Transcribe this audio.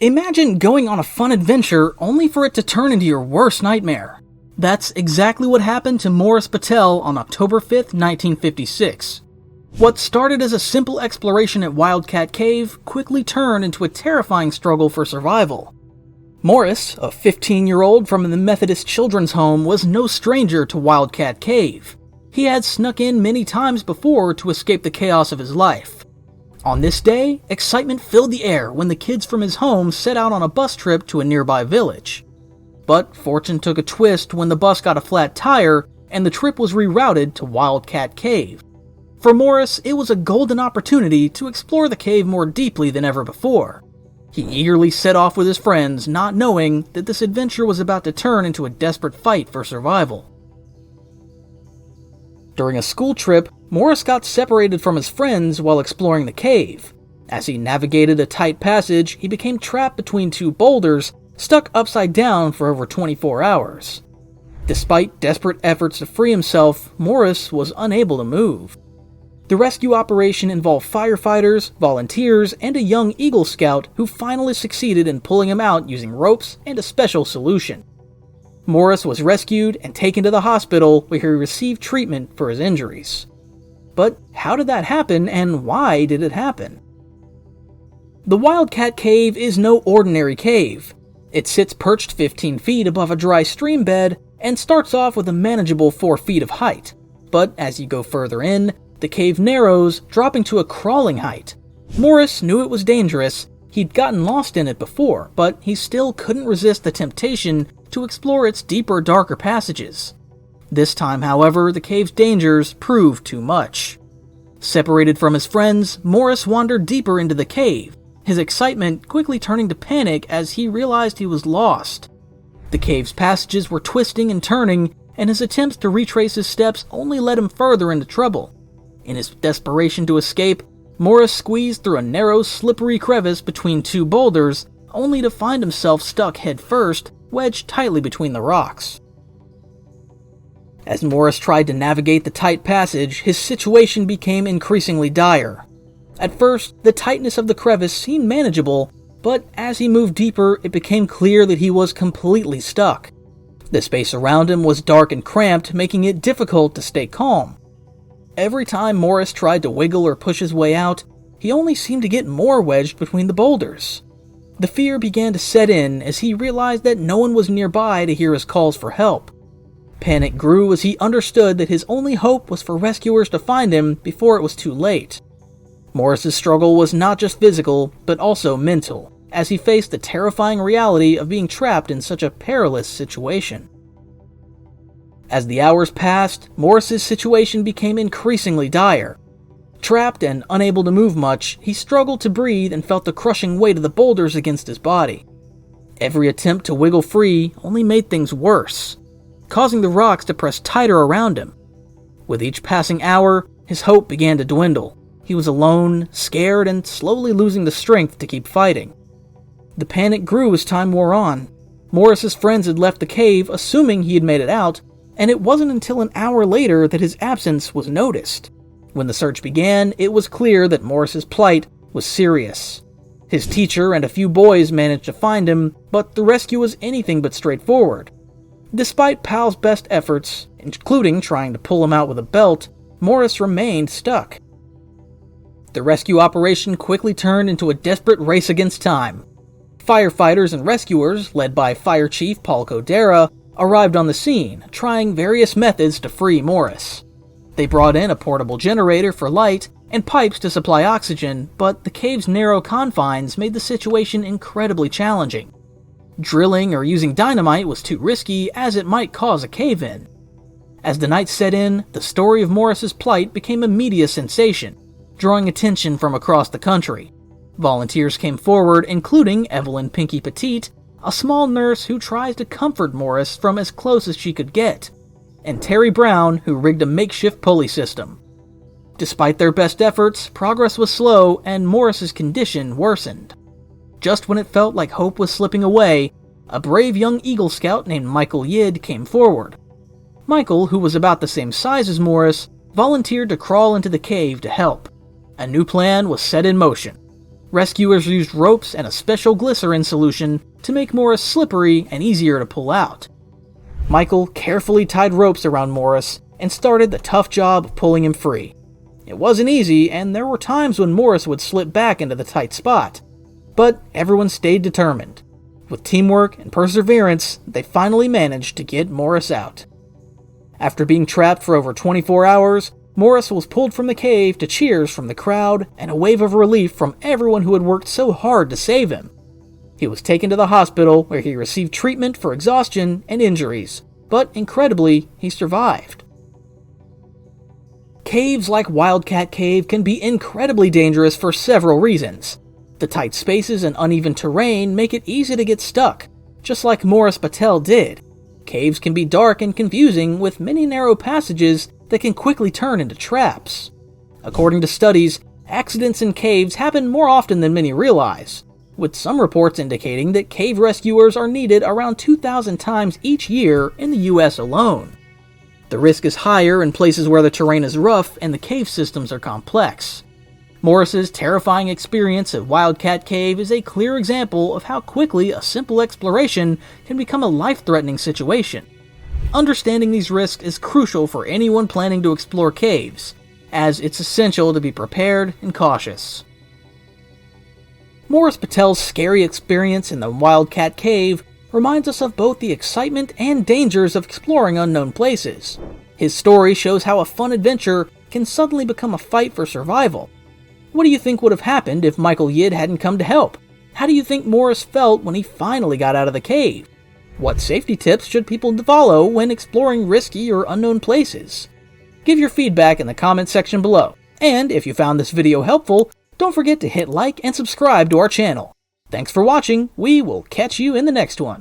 Imagine going on a fun adventure only for it to turn into your worst nightmare. That's exactly what happened to Morris Baetzold on October 5th, 1956. What started as a simple exploration at Wildcat Cave quickly turned into a terrifying struggle for survival. Morris, a 15-year-old from the Methodist Children's home, was no stranger to Wildcat Cave. He had snuck in many times before to escape the chaos of his life. On this day, excitement filled the air when the kids from his home set out on a bus trip to a nearby village. But fortune took a twist when the bus got a flat tire and the trip was rerouted to Wildcat Cave. For Morris, it was a golden opportunity to explore the cave more deeply than ever before. He eagerly set off with his friends, not knowing that this adventure was about to turn into a desperate fight for survival. During a school trip, Morris got separated from his friends while exploring the cave. As he navigated a tight passage, he became trapped between two boulders, stuck upside down for over 24 hours. Despite desperate efforts to free himself, Morris was unable to move. The rescue operation involved firefighters, volunteers, and a young Eagle Scout who finally succeeded in pulling him out using ropes and a special solution. Morris was rescued and taken to the hospital where he received treatment for his injuries. But how did that happen, and why did it happen? The Wildcat Cave is no ordinary cave. It sits perched 15 feet above a dry stream bed and starts off with a manageable 4 feet of height. But as you go further in, the cave narrows, dropping to a crawling height. Morris knew it was dangerous. He'd gotten lost in it before, but he still couldn't resist the temptation to explore its deeper, darker passages. This time, however, the cave's dangers proved too much. Separated from his friends, Morris wandered deeper into the cave, his excitement quickly turning to panic as he realized he was lost. The cave's passages were twisting and turning, and his attempts to retrace his steps only led him further into trouble. In his desperation to escape, Morris squeezed through a narrow, slippery crevice between two boulders, only to find himself stuck headfirst, wedged tightly between the rocks. As Morris tried to navigate the tight passage, his situation became increasingly dire. At first, the tightness of the crevice seemed manageable, but as he moved deeper, it became clear that he was completely stuck. The space around him was dark and cramped, making it difficult to stay calm. Every time Morris tried to wiggle or push his way out, he only seemed to get more wedged between the boulders. The fear began to set in as he realized that no one was nearby to hear his calls for help. Panic grew as he understood that his only hope was for rescuers to find him before it was too late. Morris's struggle was not just physical, but also mental, as he faced the terrifying reality of being trapped in such a perilous situation. As the hours passed, Morris's situation became increasingly dire. Trapped and unable to move much, he struggled to breathe and felt the crushing weight of the boulders against his body. Every attempt to wiggle free only made things worse, causing the rocks to press tighter around him. With each passing hour, his hope began to dwindle. He was alone, scared, and slowly losing the strength to keep fighting. The panic grew as time wore on. Morris's friends had left the cave, assuming he had made it out, and it wasn't until an hour later that his absence was noticed. When the search began, it was clear that Morris's plight was serious. His teacher and a few boys managed to find him, but the rescue was anything but straightforward. Despite Pal's best efforts, including trying to pull him out with a belt, Morris remained stuck. The rescue operation quickly turned into a desperate race against time. Firefighters and rescuers, led by Fire Chief Paul Codera, arrived on the scene, trying various methods to free Morris. They brought in a portable generator for light and pipes to supply oxygen, but the cave's narrow confines made the situation incredibly challenging. Drilling or using dynamite was too risky, as it might cause a cave-in. As the night set in, the story of Morris's plight became a media sensation, drawing attention from across the country. Volunteers came forward, including Evelyn Pinky Petite, a small nurse who tries to comfort Morris from as close as she could get, and Terry Brown, who rigged a makeshift pulley system. Despite their best efforts, progress was slow and Morris's condition worsened. Just when it felt like hope was slipping away, a brave young Eagle Scout named Michael Yid came forward. Michael, who was about the same size as Morris, volunteered to crawl into the cave to help. A new plan was set in motion. Rescuers used ropes and a special glycerin solution to make Morris slippery and easier to pull out. Michael carefully tied ropes around Morris and started the tough job of pulling him free. It wasn't easy, and there were times when Morris would slip back into the tight spot. But everyone stayed determined. With teamwork and perseverance, they finally managed to get Morris out. After being trapped for over 24 hours, Morris was pulled from the cave to cheers from the crowd and a wave of relief from everyone who had worked so hard to save him. He was taken to the hospital where he received treatment for exhaustion and injuries, but incredibly, he survived. Caves like Wildcat Cave can be incredibly dangerous for several reasons. The tight spaces and uneven terrain make it easy to get stuck, just like Morris Baetzold did. Caves can be dark and confusing with many narrow passages that can quickly turn into traps. According to studies, accidents in caves happen more often than many realize, with some reports indicating that cave rescuers are needed around 2,000 times each year in the US alone. The risk is higher in places where the terrain is rough and the cave systems are complex. Morris's terrifying experience at Wildcat Cave is a clear example of how quickly a simple exploration can become a life-threatening situation. Understanding these risks is crucial for anyone planning to explore caves, as it's essential to be prepared and cautious. Morris Baetzold's scary experience in the Wildcat Cave reminds us of both the excitement and dangers of exploring unknown places. His story shows how a fun adventure can suddenly become a fight for survival. What do you think would have happened if Michael Yid hadn't come to help? How do you think Morris felt when he finally got out of the cave? What safety tips should people follow when exploring risky or unknown places? Give your feedback in the comment section below. And if you found this video helpful, don't forget to hit like and subscribe to our channel. Thanks for watching. We will catch you in the next one.